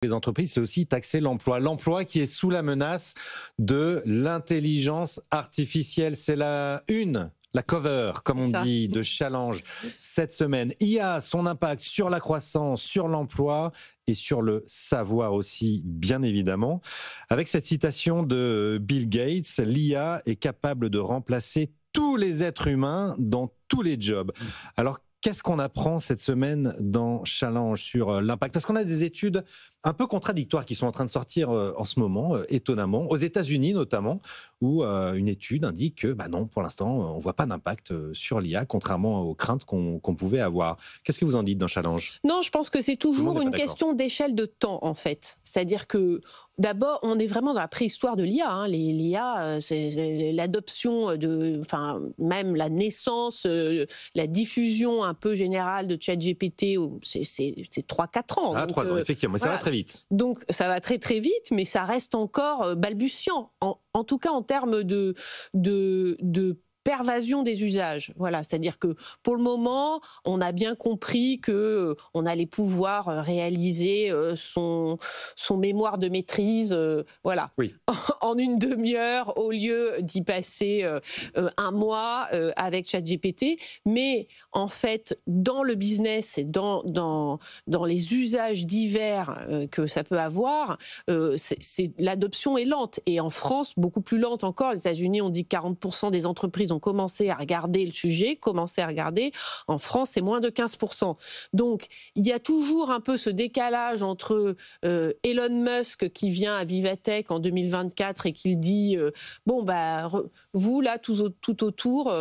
les entreprises, c'est aussi taxer l'emploi. L'emploi qui est sous la menace de l'intelligence artificielle. C'est la cover, comme on dit, de Challenge cette semaine. IA, son impact sur la croissance, sur l'emploi et sur le savoir aussi, bien évidemment. Avec cette citation de Bill Gates, l'IA est capable de remplacer tous les êtres humains dans tous les jobs. Alors, qu'est-ce qu'on apprend cette semaine dans Challenge sur l'impact? Parce qu'on a des études un peu contradictoires qui sont en train de sortir en ce moment, étonnamment, aux États-Unis notamment, où une étude indique que non, pour l'instant, on ne voit pas d'impact sur l'IA, contrairement aux craintes qu'on pouvait avoir. Qu'est-ce que vous en dites dans Challenge? Non, je pense que c'est toujours une question d'échelle de temps, en fait. C'est-à-dire que, d'abord, on est vraiment dans la préhistoire de l'IA. L'IA, c'est l'adoption même la naissance, la diffusion un peu générale de ChatGPT, c'est 3-4 ans. 3 ans, effectivement, mais ça va très vite. Donc, ça va très très vite, mais ça reste encore balbutiant, en tout cas en termes de pervasion des usages. Voilà, c'est-à-dire que pour le moment, on a bien compris que on allait pouvoir réaliser son mémoire de maîtrise, en une demi-heure au lieu d'y passer un mois avec ChatGPT. Mais en fait, dans le business et dans les usages divers que ça peut avoir, l'adoption est lente. Et en France, beaucoup plus lente encore. Les États-Unis, on dit que 40% des entreprises ont commencé à regarder le sujet, En France, c'est moins de 15%. Donc, il y a toujours un peu ce décalage entre Elon Musk qui vient à Vivatech en 2024 et qui dit vous, là, tout autour...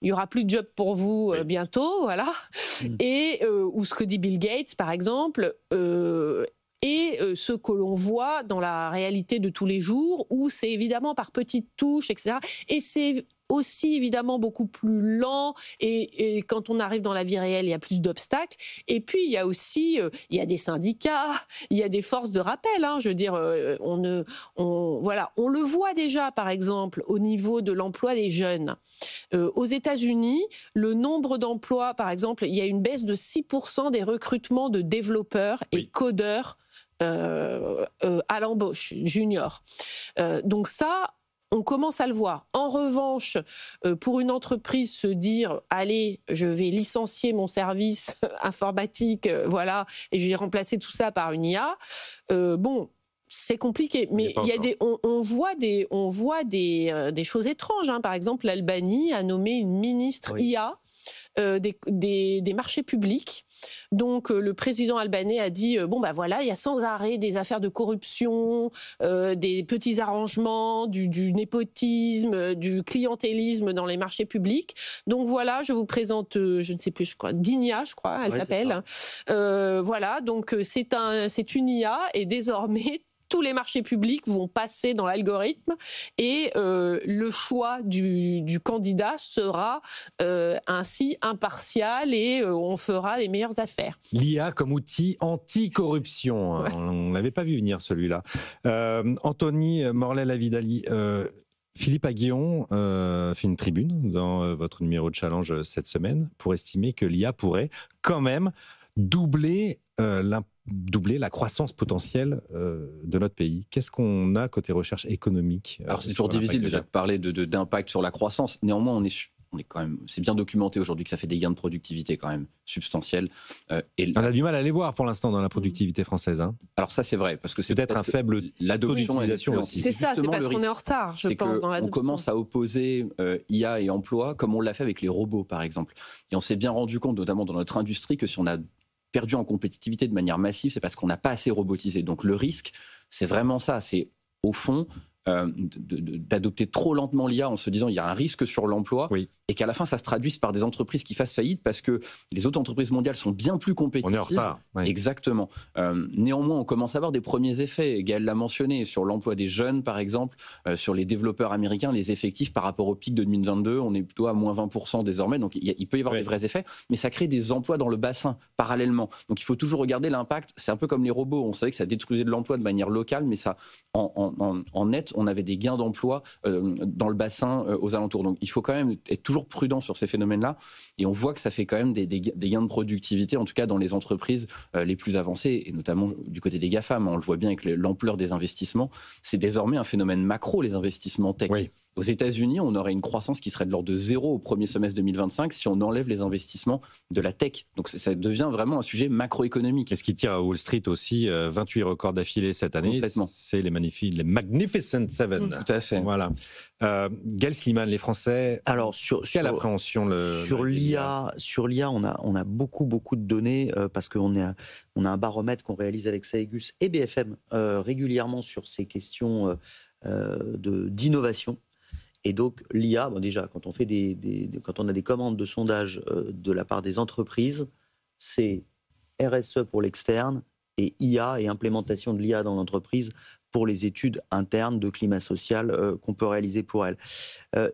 il n'y aura plus de job pour vous bientôt, voilà. Ou ce que dit Bill Gates, par exemple, et ce que l'on voit dans la réalité de tous les jours, où c'est évidemment par petites touches, etc. Et c'est aussi évidemment beaucoup plus lent, et quand on arrive dans la vie réelle, il y a plus d'obstacles. Et puis il y a aussi il y a des syndicats, il y a des forces de rappel. Je veux dire, on le voit déjà, par exemple, au niveau de l'emploi des jeunes. Aux États-Unis, le nombre d'emplois, par exemple, il y a une baisse de 6% des recrutements de développeurs et codeurs à l'embauche junior. Donc ça, on commence à le voir. En revanche, pour une entreprise se dire « Allez, je vais licencier mon service informatique, et je vais remplacer tout ça par une IA », c'est compliqué, mais il y a on voit des choses étranges. Par exemple, l'Albanie a nommé une ministre IA des marchés publics. Donc le président albanais a dit il y a sans arrêt des affaires de corruption, des petits arrangements, du népotisme, du clientélisme dans les marchés publics. Donc voilà, je vous présente, je ne sais plus, Dinia, je crois, elle s'appelle. Donc c'est une IA, et désormais tous les marchés publics vont passer dans l'algorithme, et le choix du candidat sera ainsi impartial, et on fera les meilleures affaires. L'IA comme outil anti-corruption, on ne l'avait pas vu venir celui-là. Anthony Morlet-Lavidali, Philippe Aghion fait une tribune dans votre numéro de Challenge cette semaine pour estimer que l'IA pourrait quand même doubler la croissance potentielle de notre pays. Qu'est-ce qu'on a côté recherche économique? Alors c'est toujours difficile déjà de parler d'impact sur la croissance. Néanmoins, on est quand même, c'est bien documenté aujourd'hui que ça fait des gains de productivité quand même substantiels. On a du mal à les voir pour l'instant dans la productivité française. Alors ça c'est vrai, parce que c'est peut-être un faible l'adoption aussi. C'est ça, c'est parce qu'on est en retard, je pense, dans l'adoption. On commence à opposer IA et emploi comme on l'a fait avec les robots par exemple. Et on s'est bien rendu compte, notamment dans notre industrie, que si on a perdu en compétitivité de manière massive, c'est parce qu'on n'a pas assez robotisé. Donc le risque, c'est vraiment ça, c'est au fond d'adopter trop lentement l'IA en se disant il y a un risque sur l'emploi, et qu'à la fin ça se traduise par des entreprises qui fassent faillite parce que les autres entreprises mondiales sont bien plus compétitives. On est en retard. Exactement. Néanmoins, on commence à avoir des premiers effets. Gaël l'a mentionné, sur l'emploi des jeunes par exemple, sur les développeurs américains, les effectifs par rapport au pic de 2022, on est plutôt à moins 20% désormais, donc il peut y avoir des vrais effets, mais ça crée des emplois dans le bassin parallèlement. Donc il faut toujours regarder l'impact. C'est un peu comme les robots, on savait que ça détruisait de l'emploi de manière locale, mais ça en net on avait des gains d'emploi dans le bassin aux alentours. Donc il faut quand même être toujours prudent sur ces phénomènes-là. Et on voit que ça fait quand même des gains de productivité, en tout cas dans les entreprises les plus avancées, et notamment du côté des GAFAM. On le voit bien avec l'ampleur des investissements. C'est désormais un phénomène macro, les investissements tech. Oui. Aux États-Unis, on aurait une croissance qui serait de l'ordre de 0 au premier semestre 2025 si on enlève les investissements de la tech. Donc ça devient vraiment un sujet macroéconomique. Et ce qui tire à Wall Street aussi, 28 records d'affilée cette année, c'est les Magnificent Seven. Tout à fait. Voilà. Gaël Sliman, les Français, alors, quelle appréhension sur l'IA, on a beaucoup de données parce qu'on a un baromètre qu'on réalise avec Saegus et BFM régulièrement sur ces questions d'innovation. Et donc l'IA, déjà, quand on fait quand on a des commandes de sondage de la part des entreprises, c'est RSE pour l'externe et IA et implémentation de l'IA dans l'entreprise pour les études internes de climat social qu'on peut réaliser pour elle.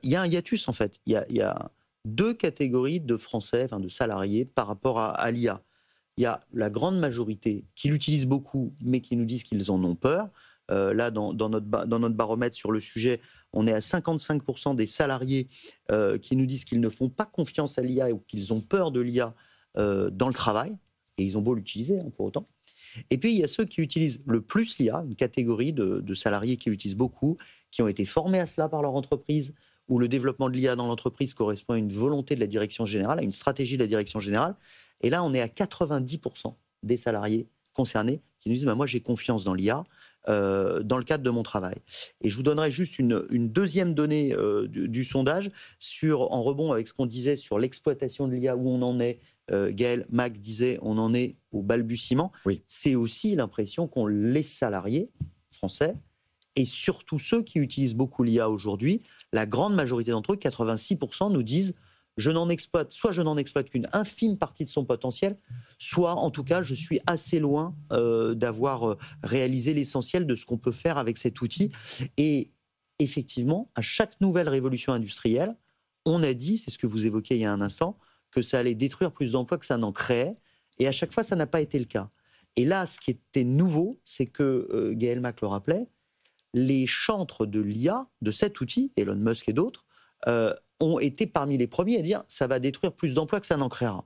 Il y a un hiatus en fait. Il y a deux catégories de Français, de salariés par rapport à l'IA. Il y a la grande majorité qui l'utilisent beaucoup, mais qui nous disent qu'ils en ont peur. Là, dans notre baromètre sur le sujet, on est à 55% des salariés qui nous disent qu'ils ne font pas confiance à l'IA ou qu'ils ont peur de l'IA dans le travail. Et ils ont beau l'utiliser, pour autant. Et puis, il y a ceux qui utilisent le plus l'IA, une catégorie de salariés qui l'utilisent beaucoup, qui ont été formés à cela par leur entreprise, où le développement de l'IA dans l'entreprise correspond à une volonté de la direction générale, à une stratégie de la direction générale. Et là, on est à 90% des salariés concernés qui nous disent moi, j'ai confiance dans l'IA. Dans le cadre de mon travail. Et je vous donnerai juste une deuxième donnée du sondage en rebond avec ce qu'on disait sur l'exploitation de l'IA, où on en est. Gaël, Mac disait, on en est au balbutiement. Oui. C'est aussi l'impression qu'ont les salariés français et surtout ceux qui utilisent beaucoup l'IA aujourd'hui. La grande majorité d'entre eux, 86%, nous disent je n'en exploite qu'une infime partie de son potentiel, soit en tout cas je suis assez loin d'avoir réalisé l'essentiel de ce qu'on peut faire avec cet outil. Et effectivement, à chaque nouvelle révolution industrielle, on a dit, c'est ce que vous évoquiez il y a un instant, que ça allait détruire plus d'emplois que ça n'en créait, et à chaque fois ça n'a pas été le cas. Et là, ce qui était nouveau, c'est que, Gaël Mac le rappelait, les chantres de l'IA, de cet outil, Elon Musk et d'autres, ont été parmi les premiers à dire ça va détruire plus d'emplois que ça n'en créera.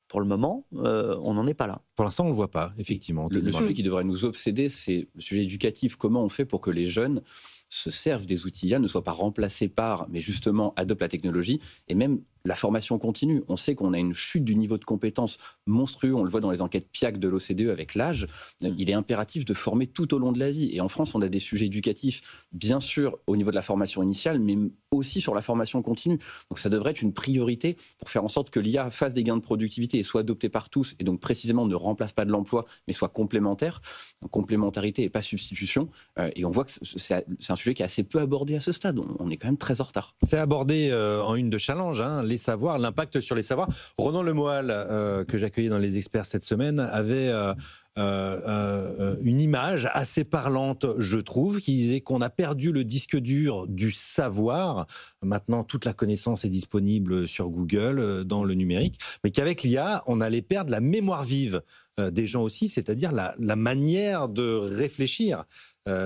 Pour le moment, on n'en est pas là. Pour l'instant, on ne le voit pas, effectivement. Le sujet qui devrait nous obséder, c'est le sujet éducatif. Comment on fait pour que les jeunes se servent des outils IA, ne soient pas remplacés par, mais justement adoptent la technologie, et même la formation continue. On sait qu'on a une chute du niveau de compétences monstrueux, on le voit dans les enquêtes PIAC de l'OCDE avec l'âge. Il est impératif de former tout au long de la vie. Et en France, on a des sujets éducatifs, bien sûr, au niveau de la formation initiale, mais aussi sur la formation continue. Donc ça devrait être une priorité pour faire en sorte que l'IA fasse des gains de productivité et soit adoptée par tous, et donc précisément ne remplace pas de l'emploi, mais soit complémentaire. Donc, complémentarité et pas substitution. Et on voit que c'est un sujet qui est assez peu abordé à ce stade. On est quand même très en retard. C'est abordé en une de Challenge, les savoirs, l'impact sur les savoirs. Ronan Lemoal, que j'accueillais dans Les Experts cette semaine, avait une image assez parlante, je trouve, qui disait qu'on a perdu le disque dur du savoir. Maintenant, toute la connaissance est disponible sur Google, dans le numérique, mais qu'avec l'IA, on allait perdre la mémoire vive des gens aussi, c'est-à-dire la manière de réfléchir.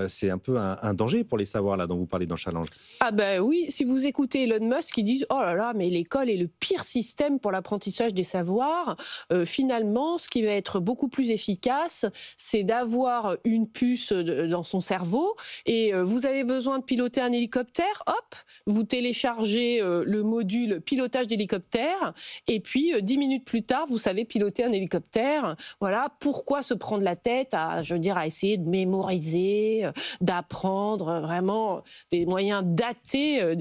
C'est un peu un danger pour les savoirs là dont vous parlez dans Challenge. Ah ben oui, si vous écoutez Elon Musk, ils disent oh là là, mais l'école est le pire système pour l'apprentissage des savoirs. Finalement, ce qui va être beaucoup plus efficace, c'est d'avoir une puce dans son cerveau et vous avez besoin de piloter un hélicoptère, hop, vous téléchargez le module pilotage d'hélicoptère et puis 10 minutes plus tard, vous savez piloter un hélicoptère. Voilà, pourquoi se prendre la tête à essayer de mémoriser, d'apprendre vraiment des moyens datés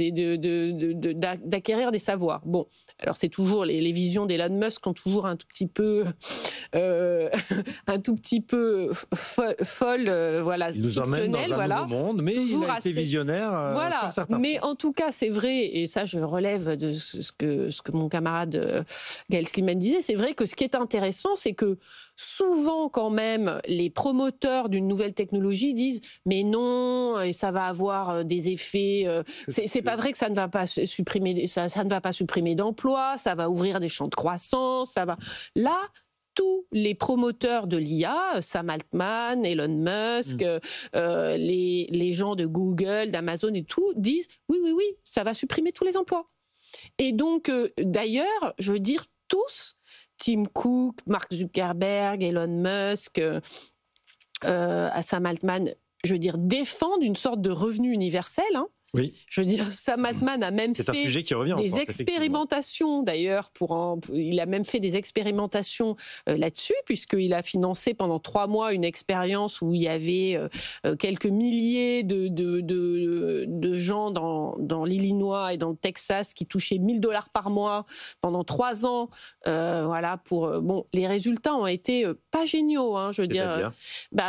d'acquérir des savoirs. Bon, alors c'est toujours les visions d'Elon Musk ont toujours un tout petit peu folle, voilà. Il nous emmène dans un nouveau monde, mais toujours il a été visionnaire. Voilà. Sur certains mais points. En tout cas, c'est vrai, et ça je relève de ce que mon camarade Gaël Sliman disait, c'est vrai que ce qui est intéressant, c'est que souvent quand même les promoteurs d'une nouvelle technologie disent mais non, ça va avoir des effets. C'est pas vrai que ça ne va pas supprimer, ça ne va pas supprimer d'emplois, ça va ouvrir des champs de croissance, ça va. Là, tous les promoteurs de l'IA, Sam Altman, Elon Musk, les gens de Google, d'Amazon et tout, disent oui, ça va supprimer tous les emplois. Et donc, d'ailleurs, je veux dire, tous, Tim Cook, Mark Zuckerberg, Elon Musk, Sam Altman, je veux dire, défendent une sorte de revenu universel, hein. Oui. Je veux dire, Sam Altman a même fait des expérimentations, d'ailleurs, il a même fait des expérimentations là-dessus, puisqu'il a financé pendant 3 mois une expérience où il y avait quelques milliers de gens dans l'Illinois et dans le Texas qui touchaient $1000 par mois pendant 3 ans. Voilà, bon, les résultats ont été pas géniaux, hein, je veux dire.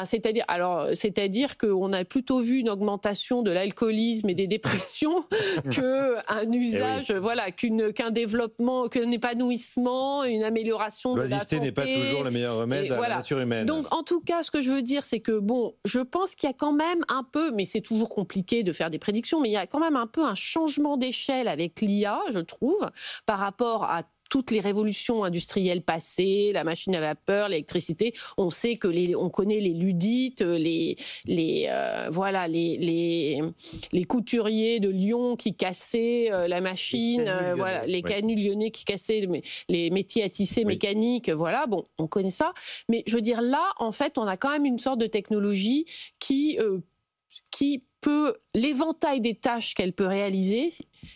C'est-à-dire qu'on a plutôt vu une augmentation de l'alcoolisme et des dépression qu'un usage, voilà, qu'un développement, qu'un épanouissement, une amélioration de la santé. L'oisiveté n'est pas toujours le meilleur remède à la nature humaine. Donc, en tout cas, ce que je veux dire, c'est que, bon, je pense qu'il y a quand même un peu, mais c'est toujours compliqué de faire des prédictions, mais il y a quand même un peu un changement d'échelle avec l'IA, je trouve, par rapport à toutes les révolutions industrielles passées, la machine à vapeur, l'électricité. On sait que on connaît les Ludites, les couturiers de Lyon qui cassaient la machine, les canuts lyonnais qui cassaient les métiers à tisser mécaniques. Voilà, bon, on connaît ça. Mais je veux dire, là, en fait, on a quand même une sorte de technologie qui peut, l'éventail des tâches qu'elle peut réaliser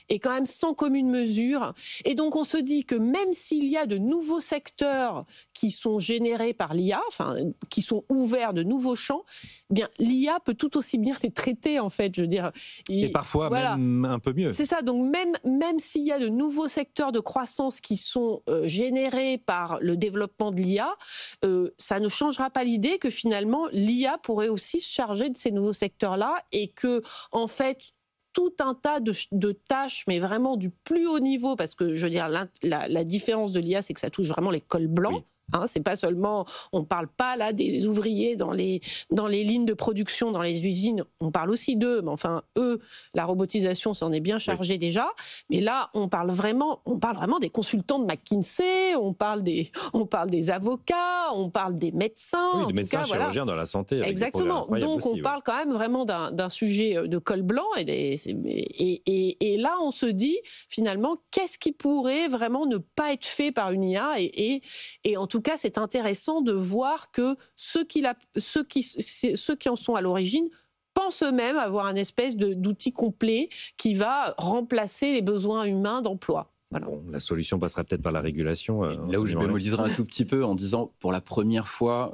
est quand même sans commune mesure. Et donc, on se dit que même s'il y a de nouveaux secteurs qui sont générés par l'IA, enfin, qui sont ouverts de nouveaux champs, eh bien, l'IA peut tout aussi bien les traiter, en fait, je veux dire. Et parfois même un peu mieux. C'est ça. Donc, même s'il y a de nouveaux secteurs de croissance qui sont générés par le développement de l'IA, ça ne changera pas l'idée que finalement, l'IA pourrait aussi se charger de ces nouveaux secteurs-là et que, en fait, tout un tas de tâches, mais vraiment du plus haut niveau, parce que je veux dire, la différence de l'IA, c'est que ça touche vraiment les cols blancs. Oui. Hein, c'est pas seulement, on parle pas là des ouvriers dans les lignes de production, dans les usines, on parle aussi d'eux, mais enfin eux, la robotisation s'en est bien chargée déjà. Mais là, on parle vraiment des consultants de McKinsey, on parle des avocats, on parle des médecins. Oui, des médecins, chirurgiens dans la santé. Exactement. Donc on parle quand même vraiment d'un sujet de col blanc et là on se dit finalement qu'est-ce qui pourrait vraiment ne pas être fait par une IA et en tout cas, c'est intéressant de voir que ceux qui en sont à l'origine pensent eux-mêmes avoir un espèce d'outil complet qui va remplacer les besoins humains d'emploi. Voilà. Bon, la solution passera peut-être par la régulation. Là où je bémoliserai un tout petit peu en disant, pour la première fois,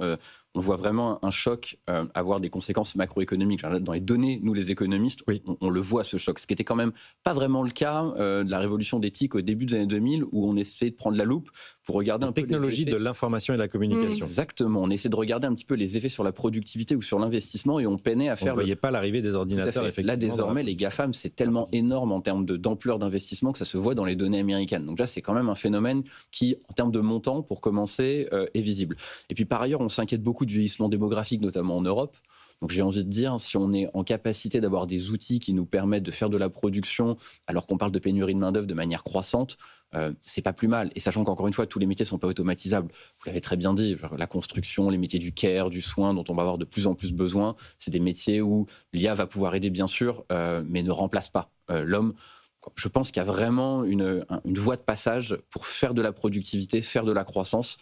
on voit vraiment un choc avoir des conséquences macroéconomiques. Dans les données, nous les économistes, on le voit ce choc. Ce qui était quand même pas vraiment le cas de la révolution d'éthique au début des années 2000 où on essayait de prendre la loupe pour regarder un peu technologie de l'information et de la communication. Exactement. On essaie de regarder un petit peu les effets sur la productivité ou sur l'investissement et on peinait à faire... On ne voyait pas l'arrivée des ordinateurs, effectivement. Là, désormais, les GAFAM, c'est tellement énorme en termes d'ampleur d'investissement que ça se voit dans les données américaines. Donc là, c'est quand même un phénomène qui, en termes de montant, pour commencer, est visible. Et puis par ailleurs, on s'inquiète beaucoup du vieillissement démographique, notamment en Europe. Donc j'ai envie de dire, si on est en capacité d'avoir des outils qui nous permettent de faire de la production, alors qu'on parle de pénurie de main-d'œuvre de manière croissante, c'est pas plus mal. Et sachant qu'encore une fois, tous les métiers ne sont pas automatisables. Vous l'avez très bien dit, la construction, les métiers du care, du soin, dont on va avoir de plus en plus besoin, c'est des métiers où l'IA va pouvoir aider, bien sûr, mais ne remplace pas l'homme. Je pense qu'il y a vraiment une voie de passage pour faire de la productivité, faire de la croissance,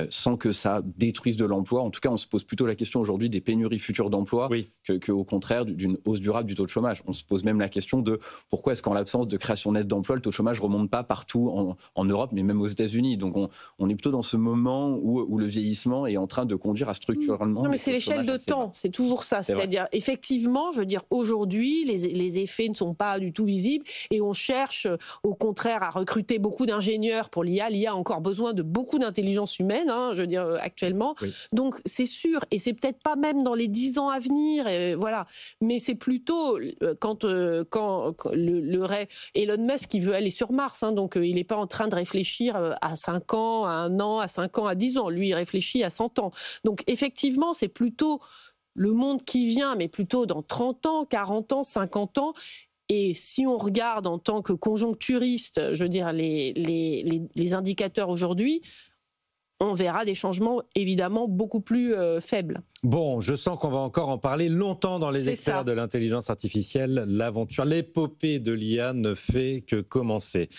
sans que ça détruise de l'emploi. En tout cas, on se pose plutôt la question aujourd'hui des pénuries futures d'emploi qu'au contraire d'une hausse durable du taux de chômage. On se pose même la question de pourquoi est-ce qu'en l'absence de création nette d'emploi, le taux de chômage ne remonte pas partout en Europe, mais même aux États-Unis. Donc on est plutôt dans ce moment où le vieillissement est en train de conduire à structurellement... Non, mais c'est l'échelle de temps, c'est toujours ça. C'est-à-dire, effectivement, je veux dire, aujourd'hui, les effets ne sont pas du tout visibles et on cherche au contraire à recruter beaucoup d'ingénieurs pour l'IA. L'IA a encore besoin de beaucoup d'intelligence humaine, hein, je veux dire, actuellement. Oui. Donc c'est sûr, et c'est peut-être pas même dans les 10 ans à venir, voilà. Mais c'est plutôt quand Elon Musk qui veut aller sur Mars, hein, donc il n'est pas en train de réfléchir à 5 ans, à 1 an, à 5 ans, à 10 ans. Lui, il réfléchit à 100 ans. Donc effectivement, c'est plutôt le monde qui vient, mais plutôt dans 30 ans, 40 ans, 50 ans. Et si on regarde en tant que conjoncturiste, je veux dire, les indicateurs aujourd'hui, on verra des changements évidemment beaucoup plus faibles. Bon, je sens qu'on va encore en parler longtemps dans les experts de l'intelligence artificielle. L'aventure, l'épopée de l'IA ne fait que commencer.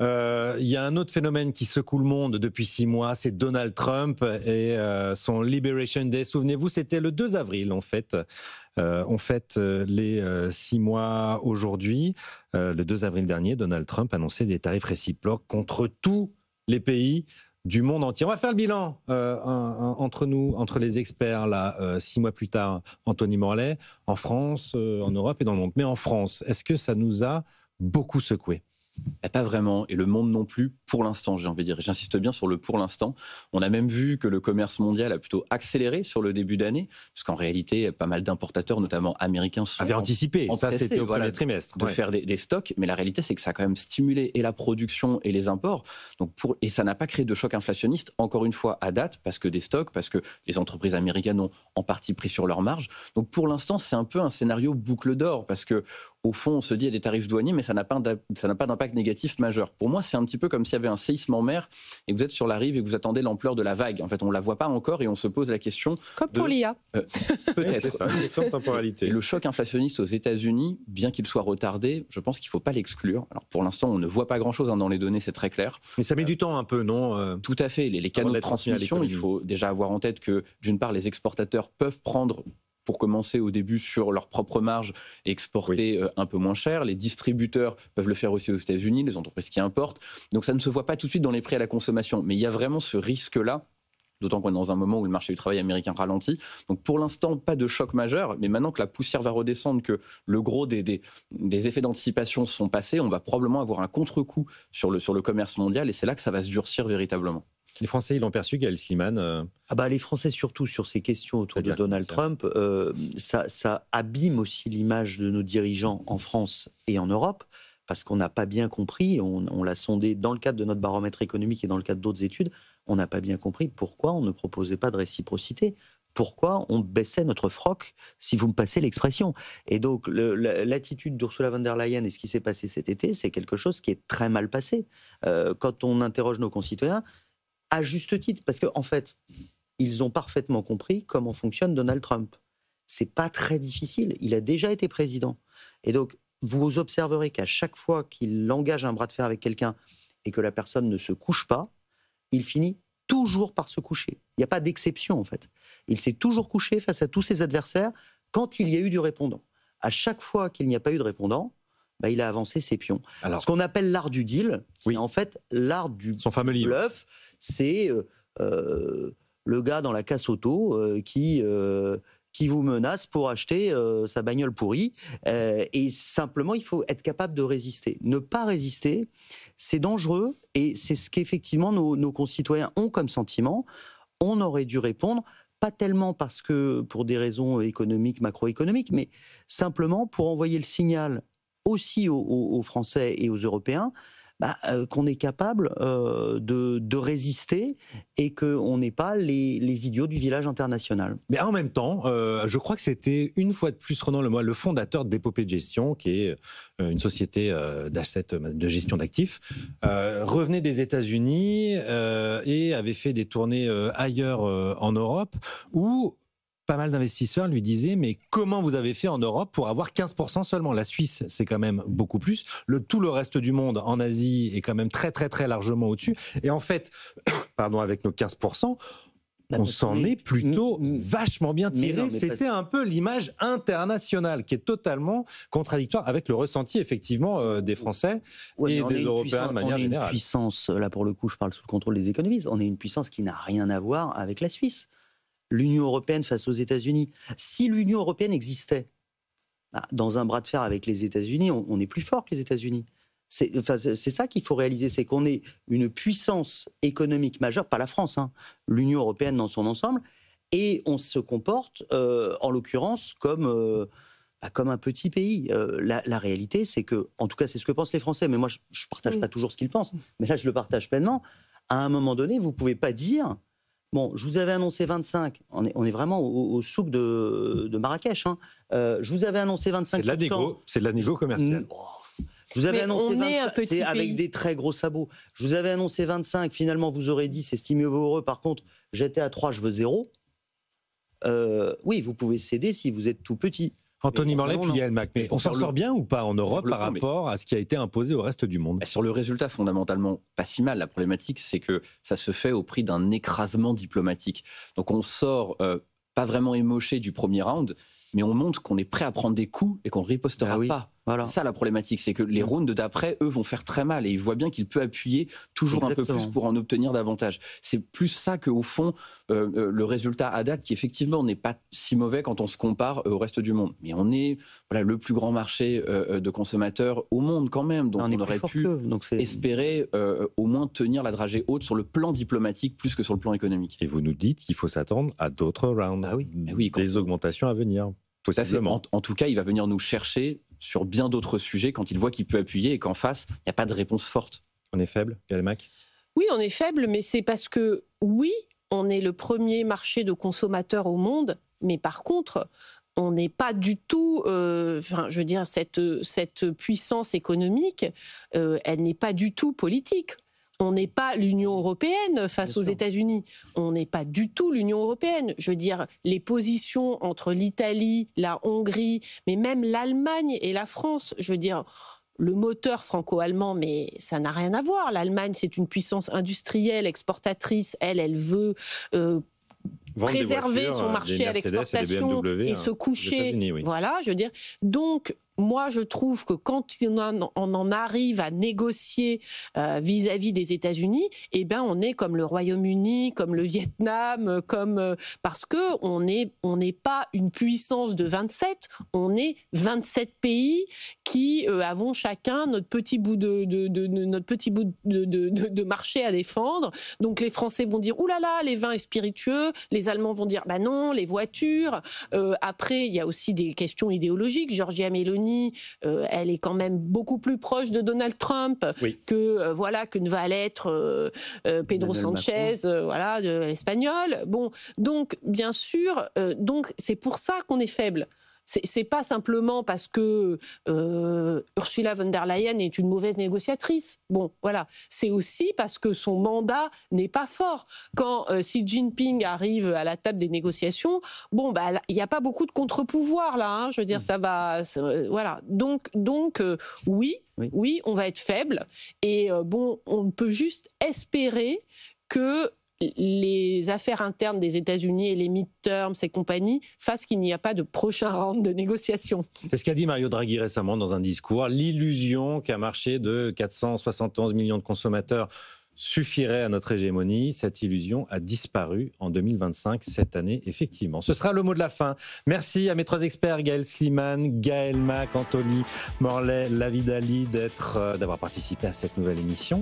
Il y a un autre phénomène qui secoue le monde depuis 6 mois, c'est Donald Trump et son Liberation Day. Souvenez-vous, c'était le 2 avril en fait. On fête les 6 mois aujourd'hui. Le 2 avril dernier, Donald Trump annonçait des tarifs réciproques contre tous les pays du monde entier. On va faire le bilan entre nous, entre les experts, là, 6 mois plus tard, Anthony Morlet, en France, en Europe et dans le monde. Mais en France, est-ce que ça nous a beaucoup secoué ? Pas vraiment, et le monde non plus, pour l'instant, j'ai envie de dire. J'insiste bien sur le pour l'instant. On a même vu que le commerce mondial a plutôt accéléré sur le début d'année, parce qu'en réalité, pas mal d'importateurs, notamment américains, avaient anticipé. Ça, c'était au premier trimestre. De faire des stocks, mais la réalité, c'est que ça a quand même stimulé et la production et les imports. Donc et ça n'a pas créé de choc inflationniste, encore une fois, à date, parce que des stocks, parce que les entreprises américaines ont en partie pris sur leur marge. Donc pour l'instant, c'est un peu un scénario boucle d'or, parce que au fond, on se dit il y a des tarifs douaniers, mais ça n'a pas d'impact négatif majeur. Pour moi, c'est un petit peu comme s'il y avait un séisme en mer et que vous êtes sur la rive et que vous attendez l'ampleur de la vague. En fait, on ne la voit pas encore et on se pose la question. Comme pour l'IA. Peut-être. C'est ça, une question de temporalité. Et le choc inflationniste aux États-Unis, bien qu'il soit retardé, je pense qu'il ne faut pas l'exclure. Alors pour l'instant, on ne voit pas grand-chose dans les données, c'est très clair. Mais ça met du temps un peu, non ? Tout à fait. Les canaux de transmission, il faut déjà avoir en tête que, d'une part, les exportateurs peuvent prendre, pour commencer au début, sur leur propre marge et exporter un peu moins cher. Les distributeurs peuvent le faire aussi aux États-Unis, les entreprises qui importent. Donc ça ne se voit pas tout de suite dans les prix à la consommation. Mais il y a vraiment ce risque-là, d'autant qu'on est dans un moment où le marché du travail américain ralentit. Donc pour l'instant, pas de choc majeur. Mais maintenant que la poussière va redescendre, que le gros des effets d'anticipation sont passés, on va probablement avoir un contre-coup sur le commerce mondial. Et c'est là que ça va se durcir véritablement. Les Français, ils l'ont perçu, Gaël Slimane. Les Français, surtout sur ces questions autour de Donald Trump, ça abîme aussi l'image de nos dirigeants en France et en Europe, parce qu'on n'a pas bien compris, on l'a sondé dans le cadre de notre baromètre économique et dans le cadre d'autres études, on n'a pas bien compris pourquoi on ne proposait pas de réciprocité. Pourquoi on baissait notre froc, si vous me passez l'expression. Et donc, l'attitude d'Ursula von der Leyen et ce qui s'est passé cet été, c'est quelque chose qui est très mal passé. Quand on interroge nos concitoyens, à juste titre, parce qu'en fait, ils ont parfaitement compris comment fonctionne Donald Trump. C'est pas très difficile, il a déjà été président. Et donc, vous observerez qu'à chaque fois qu'il engage un bras de fer avec quelqu'un et que la personne ne se couche pas, il finit toujours par se coucher. Il n'y a pas d'exception, en fait. Il s'est toujours couché face à tous ses adversaires quand il y a eu du répondant. À chaque fois qu'il n'y a pas eu de répondant, il a avancé ses pions. Alors, ce qu'on appelle l'art du deal, c'est en fait l'art du bluff. C'est le gars dans la casse auto qui vous menace pour acheter sa bagnole pourrie. Et simplement, il faut être capable de résister. Ne pas résister, c'est dangereux. Et c'est ce qu'effectivement nos concitoyens ont comme sentiment. On aurait dû répondre, pas tellement parce que pour des raisons économiques, macroéconomiques, mais simplement pour envoyer le signal aussi aux Français et aux Européens qu'on est capable de résister et qu'on n'est pas les idiots du village international. Mais en même temps, je crois que c'était une fois de plus Ronan Lemoyle, le fondateur d'Épopée de Gestion, qui est une société de gestion d'actifs, revenait des États-Unis et avait fait des tournées ailleurs en Europe où pas mal d'investisseurs lui disaient « Mais comment vous avez fait en Europe pour avoir 15% seulement ?» La Suisse, c'est quand même beaucoup plus. Tout le reste du monde, en Asie, est quand même très, très, très largement au-dessus. Et en fait, avec nos 15%, on s'en est plutôt vachement bien tiré. C'était un peu l'image internationale qui est totalement contradictoire avec le ressenti, effectivement, des Français et des Européens de manière générale. On est une puissance, là pour le coup, je parle sous le contrôle des économistes, on est une puissance qui n'a rien à voir avec la Suisse. L'Union européenne face aux États-Unis. Si l'Union européenne existait dans un bras de fer avec les États-Unis, on est plus fort que les États-Unis. C'est ça qu'il faut réaliser, c'est qu'on est une puissance économique majeure, pas la France, l'Union européenne dans son ensemble, et on se comporte, en l'occurrence, comme un petit pays. La réalité, c'est que, en tout cas, c'est ce que pensent les Français, mais moi, je ne partage pas toujours ce qu'ils pensent, mais là, je le partage pleinement. À un moment donné, vous ne pouvez pas dire... Bon, je vous avais annoncé 25, on est vraiment au souk de Marrakech. Je vous avais annoncé 25%. C'est de la négo commerciale. Je vous avais annoncé 25, c'est avec pays. des très gros sabots. Je vous avais annoncé 25, finalement vous aurez dit c'est estimez-vous heureux. Par contre, j'étais à 3, je veux 0. Oui, vous pouvez céder si vous êtes tout petit. Anthony Morlet puis Gaël Mac, mais on s'en sort bien ou pas en Europe par rapport à ce qui a été imposé au reste du monde? Sur le résultat, fondamentalement, pas si mal. La problématique, c'est que ça se fait au prix d'un écrasement diplomatique. Donc on sort pas vraiment émoché du premier round, mais on montre qu'on est prêt à prendre des coups et qu'on ne ripostera pas. Voilà. C'est ça la problématique, c'est que les rounds d'après, eux, vont faire très mal et ils voient bien qu'il peut appuyer toujours un peu plus pour en obtenir davantage. C'est plus ça qu'au fond, le résultat à date, qui effectivement n'est pas si mauvais quand on se compare au reste du monde. Mais on est le plus grand marché de consommateurs au monde quand même, donc on aurait pu espérer au moins tenir la dragée haute sur le plan diplomatique plus que sur le plan économique. Et vous nous dites qu'il faut s'attendre à d'autres rounds, des augmentations à venir. Tout à fait. En tout cas, il va venir nous chercher sur bien d'autres sujets quand il voit qu'il peut appuyer et qu'en face, il n'y a pas de réponse forte. On est faible, Gaël Mac? Oui, on est faible, mais c'est parce que, oui, on est le premier marché de consommateurs au monde, mais par contre, on n'est pas du tout, je veux dire, cette puissance économique, elle n'est pas du tout politique. On n'est pas l'Union européenne face aux États-Unis. On n'est pas du tout l'Union européenne. Je veux dire, les positions entre l'Italie, la Hongrie, mais même l'Allemagne et la France, je veux dire, le moteur franco-allemand, mais ça n'a rien à voir. L'Allemagne, c'est une puissance industrielle, exportatrice. Elle veut préserver son marché à l'exportation et se coucher. Voilà, je veux dire. Donc, moi, je trouve que quand on en arrive à négocier vis-à-vis des États-Unis, eh ben, on est comme le Royaume-Uni, comme le Vietnam, parce que on n'est pas une puissance de 27, on est 27 pays qui avons chacun notre petit bout de marché à défendre. Donc les Français vont dire oulala, les vins et spiritueux, les Allemands vont dire bah non, les voitures. Après, il y a aussi des questions idéologiques. Giorgia Meloni, elle est quand même beaucoup plus proche de Donald Trump que ne va l'être Pedro Sanchez, de l'espagnol. Bon, donc bien sûr, donc c'est pour ça qu'on est faible. C'est pas simplement parce que Ursula von der Leyen est une mauvaise négociatrice. Bon, voilà. C'est aussi parce que son mandat n'est pas fort. Quand Xi Jinping arrive à la table des négociations, bon, bah, il n'y a pas beaucoup de contre-pouvoir là. Hein, je veux dire, ça va. Voilà. Donc, oui, on va être faible. Et bon, on peut juste espérer que les affaires internes des États-Unis et les midterms et compagnie fassent qu'il n'y a pas de prochain round de négociations. C'est ce qu'a dit Mario Draghi récemment dans un discours. L'illusion qu'un marché de 471 millions de consommateurs suffirait à notre hégémonie, cette illusion a disparu en 2025, cette année, effectivement. Ce sera le mot de la fin. Merci à mes trois experts, Gaël Sliman, Gaël Mac, Anthony Morlet, Lavidali, d'avoir participé à cette nouvelle émission.